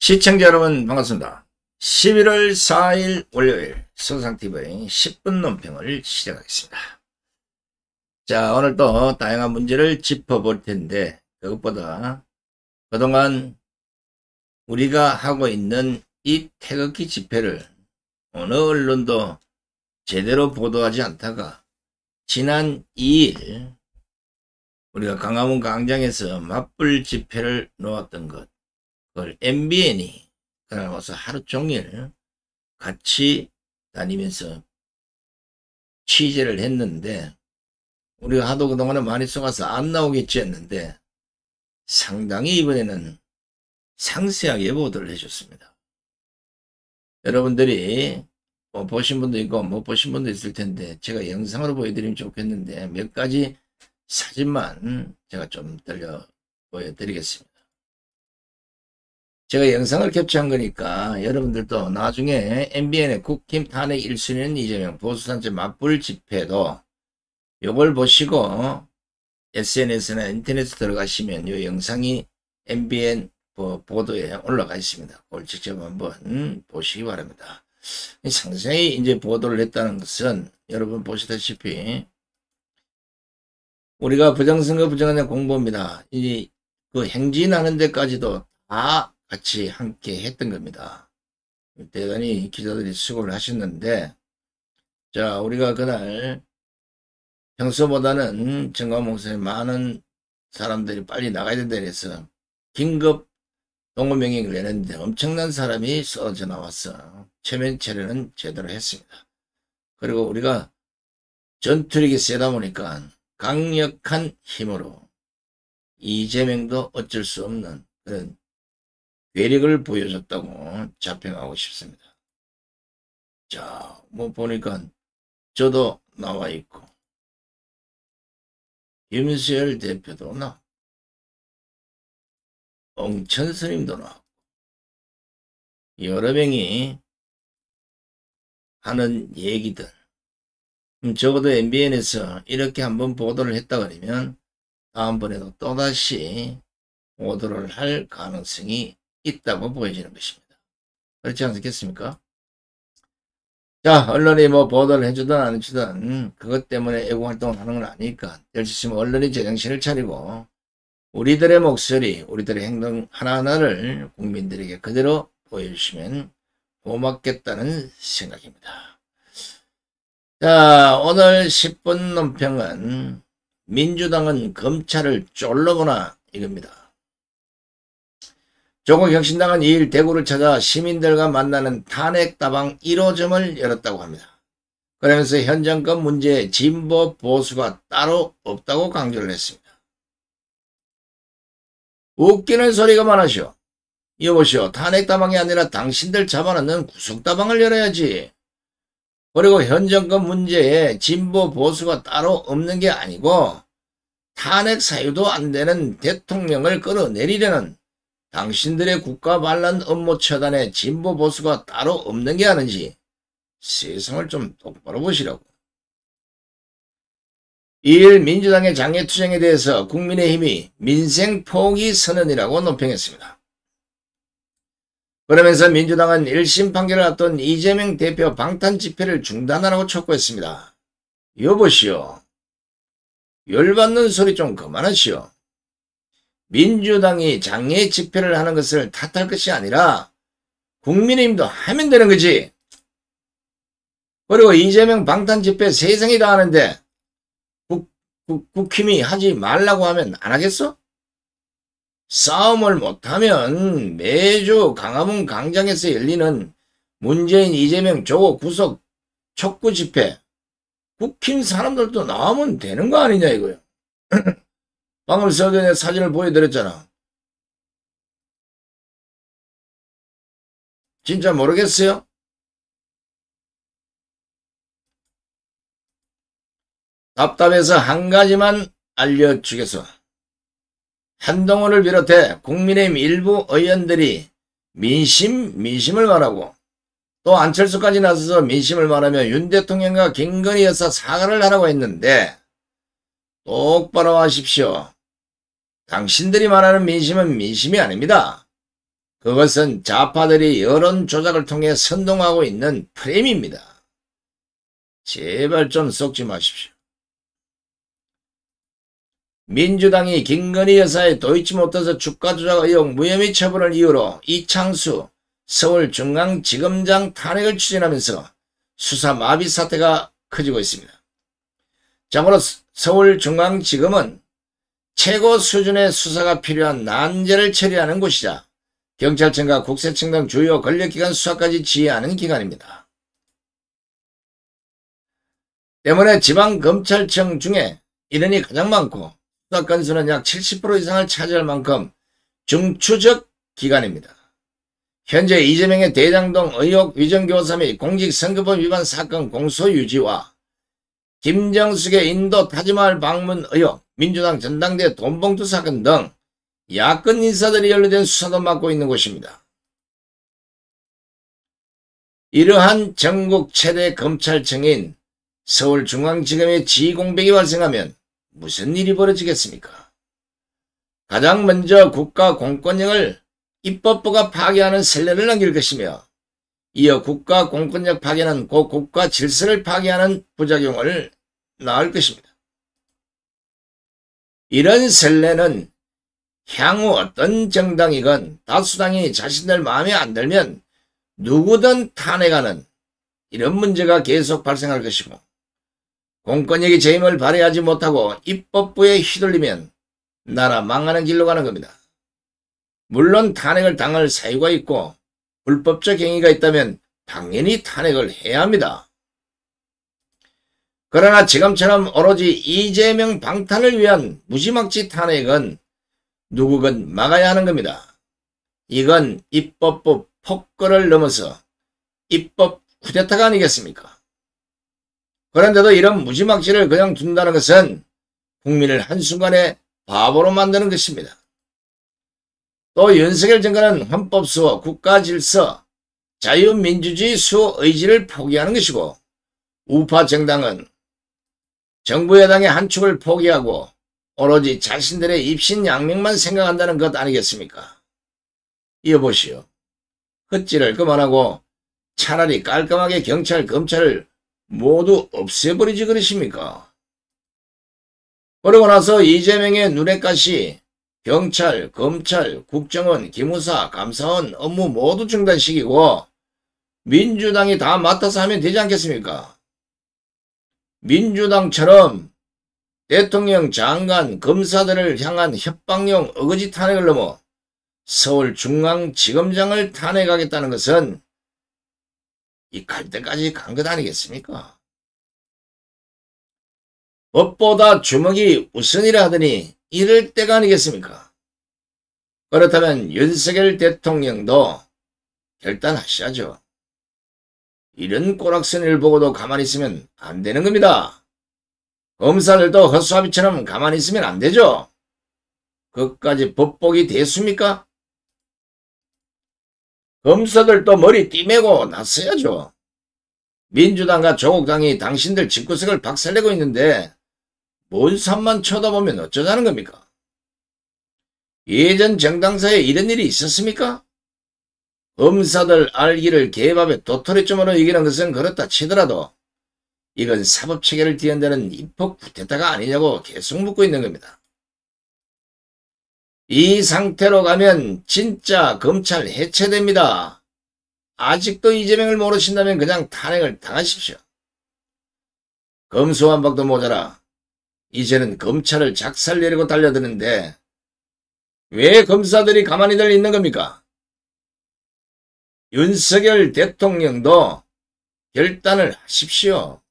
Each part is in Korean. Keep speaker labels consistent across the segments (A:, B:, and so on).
A: 시청자 여러분 반갑습니다. 11월 4일 월요일 손상TV의 10분 논평을 시작하겠습니다. 자, 오늘 또 다양한 문제를 짚어볼 텐데, 그것보다 그동안 우리가 하고 있는 이 태극기 집회를 어느 언론도 제대로 보도하지 않다가 지난 2일 우리가 광화문 광장에서 맞불 집회를 놓았던 것, 그걸 MBN이 그날 와서 하루 종일 같이 다니면서 취재를 했는데, 우리가 하도 그동안에 많이 쏘가서 안 나오겠지 했는데 상당히 이번에는 상세하게 보도를 해줬습니다. 여러분들이 뭐 보신 분도 있고 못 보신 분도 있을 텐데 제가 영상으로 보여드리면 좋겠는데 몇 가지 사진만 제가 좀 보여드리겠습니다. 제가 영상을 캡처한 거니까 여러분들도 나중에 MBN의 국힘 탄핵 1순위는 이재명 보수단체 맞불 집회도 요걸 보시고 SNS나 인터넷에 들어가시면 이 영상이 MBN 보도에 올라가 있습니다. 그걸 직접 한번 보시기 바랍니다. 상세히 이제 보도를 했다는 것은 여러분 보시다시피 우리가 부정선거 부정하는 공보입니다. 그 행진하는 데까지도 다 같이 함께 했던 겁니다. 대단히 기자들이 수고를 하셨는데, 자, 우리가 그날 평소보다는 정광목사에 많은 사람들이 빨리 나가야 된다 해서 긴급 동호명령을 내렸는데 엄청난 사람이 쏟아져 나와서 체면 처리는 제대로 했습니다. 그리고 우리가 전투력이 세다 보니까 강력한 힘으로 이재명도 어쩔 수 없는 그런 괴력을 보여줬다고 자평하고 싶습니다. 자, 뭐 보니까 저도 나와 있고 김수열 대표도 나오고 엉천 스님도 나오고 여러 명이 하는 얘기들, 적어도 MBN에서 이렇게 한번 보도를 했다 그러면 다음번에도 또다시 보도를 할 가능성이 있다고 보여지는 것입니다. 그렇지 않겠습니까? 자, 언론이 뭐 보도를 해주든 안 해주든 그것 때문에 애국활동을 하는 건 아니니까 될 수 있으면 언론이 제정신을 차리고 우리들의 목소리, 우리들의 행동 하나하나를 국민들에게 그대로 보여주시면 고맙겠다는 생각입니다. 자, 오늘 10분 논평은 민주당은 검찰을 쫄르거나 이겁니다. 조국혁신당은 2일 대구를 찾아 시민들과 만나는 탄핵다방 1호점을 열었다고 합니다. 그러면서 현 정권 문제에 진보 보수가 따로 없다고 강조를 했습니다. 웃기는 소리가 많으시오. 여보시오, 탄핵다방이 아니라 당신들 잡아놓는 구속다방을 열어야지. 그리고 현 정권 문제에 진보 보수가 따로 없는 게 아니고 탄핵 사유도 안 되는 대통령을 끌어내리려는 당신들의 국가 반란 업무 처단에 진보 보수가 따로 없는 게 아닌지 세상을 좀 똑바로 보시라고. 2일 민주당의 장외투쟁에 대해서 국민의힘이 민생 포기 선언이라고 논평했습니다. 그러면서 민주당은 1심 판결을 앞둔 이재명 대표 방탄 집회를 중단하라고 촉구했습니다. 여보시오, 열받는 소리 좀 그만하시오. 민주당이 장애 집회를 하는 것을 탓할 것이 아니라 국민의힘도 하면 되는 거지. 그리고 이재명 방탄 집회 세상이 다 하는데 국힘이 하지 말라고 하면 안 하겠어? 싸움을 못하면 매주 광화문 광장에서 열리는 문재인 이재명 조국 구속 촉구 집회 국힘 사람들도 나오면 되는 거 아니냐 이거요. 방금 서전에 사진을 보여드렸잖아. 진짜 모르겠어요? 답답해서 한 가지만 알려주겠어. 한동훈을 비롯해 국민의힘 일부 의원들이 민심을 말하고 또 안철수까지 나서서 민심을 말하며 윤 대통령과 김건희 여사 사과를 하라고 했는데 똑바로 하십시오. 당신들이 말하는 민심은 민심이 아닙니다. 그것은 좌파들이 여론 조작을 통해 선동하고 있는 프레임입니다. 제발 좀 썩지 마십시오. 민주당이 김건희 여사의 도이치모터스 주가 조작 의혹 무혐의 처분을 이유로 이창수 서울중앙지검장 탄핵을 추진하면서 수사 마비 사태가 커지고 있습니다. 참고로 서울중앙지검은 최고 수준의 수사가 필요한 난제를 처리하는 곳이자 경찰청과 국세청 등 주요 권력기관 수사까지 지휘하는 기관입니다. 때문에 지방검찰청 중에 인원이 가장 많고 수사 건수는 약 70% 이상을 차지할 만큼 중추적 기관입니다. 현재 이재명의 대장동 의혹 위정교사 및 공직선거법 위반 사건 공소 유지와 김정숙의 인도 타지마할 방문 의혹, 민주당 전당대 돈봉투 사건 등 야권 인사들이 연루된 수사도 맡고 있는 곳입니다. 이러한 전국 최대 검찰청인 서울중앙지검의 지휘공백이 발생하면 무슨 일이 벌어지겠습니까? 가장 먼저 국가 공권력을 입법부가 파괴하는 선례를 남길 것이며 이어 국가 공권력 파괴는 곧 국가 질서를 파괴하는 부작용을 낳을 것입니다. 이런 선례는 향후 어떤 정당이건 다수당이 자신들 마음에 안 들면 누구든 탄핵하는 이런 문제가 계속 발생할 것이고 공권력이 재임을 발휘하지 못하고 입법부에 휘둘리면 나라 망하는 길로 가는 겁니다. 물론 탄핵을 당할 사유가 있고 불법적 행위가 있다면 당연히 탄핵을 해야 합니다. 그러나 지금처럼 오로지 이재명 방탄을 위한 무지막지 탄핵은 누구건 막아야 하는 겁니다. 이건 입법부 폭거를 넘어서 입법 쿠데타가 아니겠습니까? 그런데도 이런 무지막지를 그냥 둔다는 것은 국민을 한순간에 바보로 만드는 것입니다. 또 윤석열 정권은 헌법수호, 국가질서, 자유민주주의 수호 의지를 포기하는 것이고 우파 정당은 정부 여당의 한 축을 포기하고 오로지 자신들의 입신양명만 생각한다는 것 아니겠습니까? 이어보시오. 헛질을 그만하고 차라리 깔끔하게 경찰, 검찰을 모두 없애버리지 그러십니까? 그러고 나서 이재명의 눈엣가시 경찰, 검찰, 국정원, 기무사, 감사원 업무 모두 중단시키고 민주당이 다 맡아서 하면 되지 않겠습니까? 민주당처럼 대통령, 장관, 검사들을 향한 협박용 어거지 탄핵을 넘어 서울중앙지검장을 탄핵하겠다는 것은 이 갈 때까지 간 것 아니겠습니까? 법보다 주먹이 우선이라 하더니 이럴 때가 아니겠습니까? 그렇다면 윤석열 대통령도 결단하셔야죠. 이런 꼬락서니를 보고도 가만히 있으면 안 되는 겁니다. 검사들도 헛수아비처럼 가만히 있으면 안 되죠. 그것까지 법복이 됐습니까? 검사들도 머리 띠매고 나서야죠. 민주당과 조국당이 당신들 집구석을 박살내고 있는데 뭔 산만 쳐다보면 어쩌자는 겁니까? 예전 정당사에 이런 일이 있었습니까? 검사들 알기를 개밥에 도토리쯤으로 이기는 것은 그렇다 치더라도 이건 사법체계를 뒤흔드는 입법 쿠데타가 아니냐고 계속 묻고 있는 겁니다. 이 상태로 가면 진짜 검찰 해체됩니다. 아직도 이재명을 모르신다면 그냥 탄핵을 당하십시오. 검수완박도 모자라 이제는 검찰을 작살내려고 달려드는데 왜 검사들이 가만히들 있는 겁니까? 윤석열 대통령도 결단을 하십시오.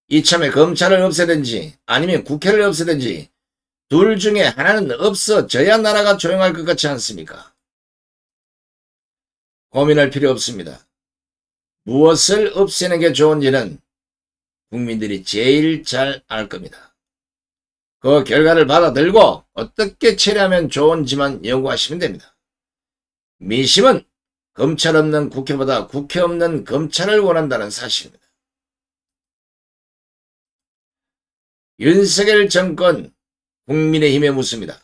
A: 이참에 검찰을 없애든지 아니면 국회를 없애든지 둘 중에 하나는 없어져야 나라가 조용할 것 같지 않습니까? 고민할 필요 없습니다. 무엇을 없애는 게 좋은지는 국민들이 제일 잘 알 겁니다. 그 결과를 받아들고 어떻게 처리하면 좋은지만 연구하시면 됩니다. 민심은 검찰 없는 국회보다 국회 없는 검찰을 원한다는 사실입니다. 윤석열 정권 국민의힘에 묻습니다.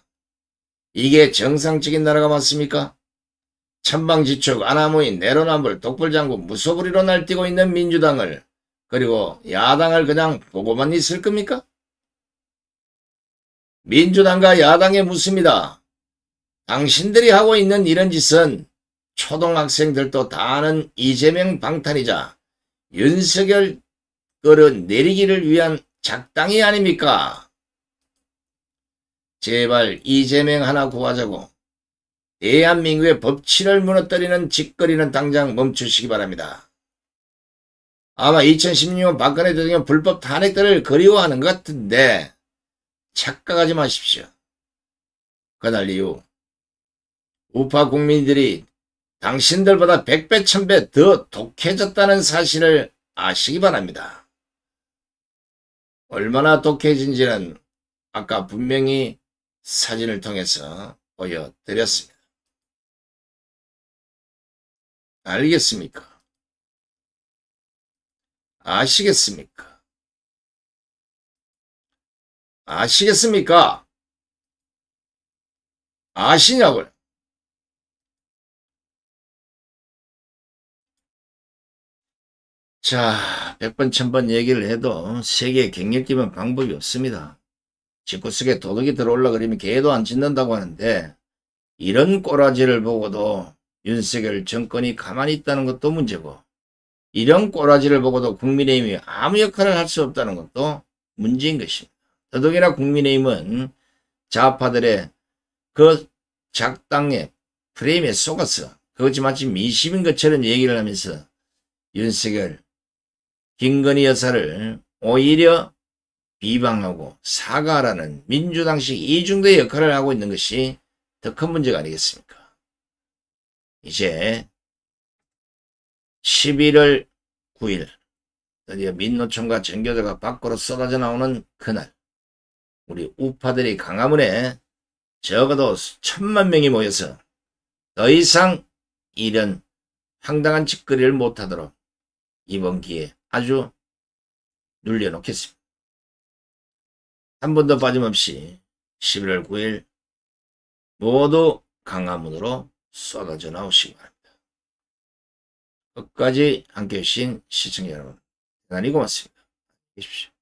A: 이게 정상적인 나라가 맞습니까? 천방지축 아나무인 내로남불 독불장군 무소불위로 날뛰고 있는 민주당을 그리고 야당을 그냥 보고만 있을 겁니까? 민주당과 야당에 묻습니다. 당신들이 하고 있는 이런 짓은 초등학생들도 다 아는 이재명 방탄이자 윤석열 끌어 내리기를 위한 작당이 아닙니까? 제발 이재명 하나 구하자고 대한민국의 법치를 무너뜨리는 짓거리는 당장 멈추시기 바랍니다. 아마 2016년 박근혜 대통령 불법 탄핵들을 그리워하는 것 같은데 착각하지 마십시오. 그날 이후 우파 국민들이 당신들보다 100배 1000배 더 독해졌다는 사실을 아시기 바랍니다. 얼마나 독해진지는 아까 분명히 사진을 통해서 보여드렸습니다. 알겠습니까? 아시겠습니까? 아시겠습니까? 아시냐고요? 자, 100번 1000번 얘기를 해도 세계에 갱년기면 방법이 없습니다. 집구석에 도둑이 들어올라 그러면 개도 안 짖는다고 하는데 이런 꼬라지를 보고도 윤석열 정권이 가만히 있다는 것도 문제고 이런 꼬라지를 보고도 국민의힘이 아무 역할을 할 수 없다는 것도 문제인 것입니다. 더더욱이나 국민의힘은 좌파들의 그 작당의 프레임에 속아서 그것이 마치 미심인 것처럼 얘기를 하면서 윤석열, 김건희 여사를 오히려 비방하고 사과하라는 민주당식 이중도의 역할을 하고 있는 것이 더 큰 문제가 아니겠습니까? 이제 11월 9일 드디어 민노총과 전교조가 밖으로 쏟아져 나오는 그날 우리 우파들이 광화문에 적어도 1000만 명이 모여서 더 이상 이런 황당한 짓거리를 못하도록 이번 기회에 아주 눌려놓겠습니다. 한 번도 빠짐없이 11월 9일 모두 광화문으로 쏟아져 나오시기 바랍니다. 끝까지 함께해 주신 시청자 여러분 대단히 고맙습니다. 계십시오.